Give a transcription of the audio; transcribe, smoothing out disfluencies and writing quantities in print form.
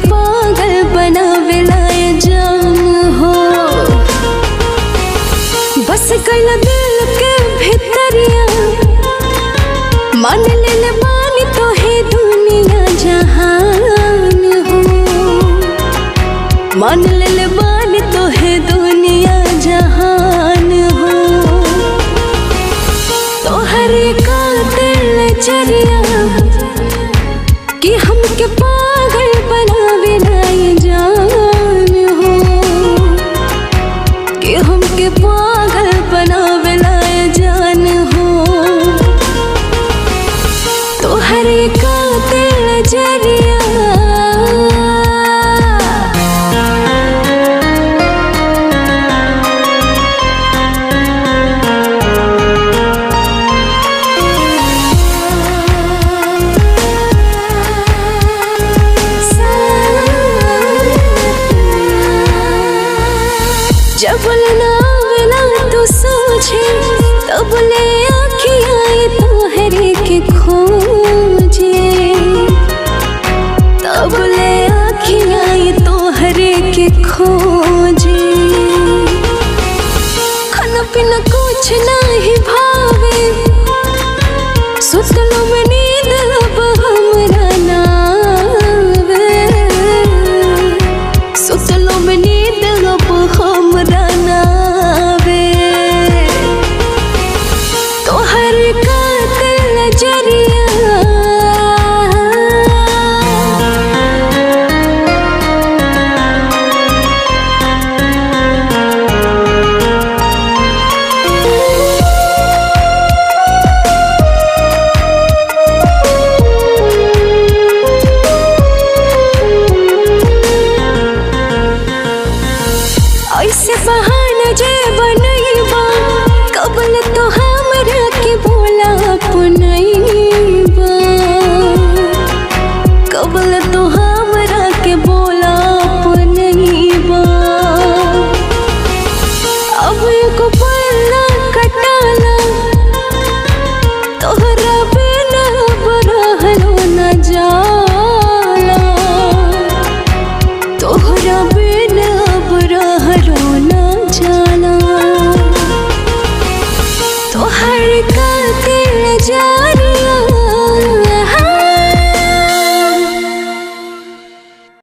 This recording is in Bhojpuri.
पागल बनावेला ये जान हो। बस गइल दिल के भितरिया मान ले बानी तो है दुनिया जहान हो। मान ले बानी तो है दुनिया जहान हो। तोहर का दिल चरिया कि हमके पागल बनावेला ये जान हो। कि हमके पागल बनावेला ये जान हो। तोहर का दिल चरिया जब नावला तू सोचे तब ले आँखियाँ तोहरे के खोजे। तब ले आँखियाँ तोहरे के खोजे। खाना पीना कुछ नहीं भावे सुतलो में नींद अब हमरा ना आवे। सुतलो में नींद अब हमरा ना आवे। तोहर का दिल जरिया ऐसे बहाना जे बनैबा कबल तो हमरा के बोला अपनैबा। कबल तो हमरा के बोला अपनैबा। अब एको पल कटाला तोहरा बिना अब रहलो न जाला। तोहरा बिना अब रहलो न जाला। तोहर का दिल जान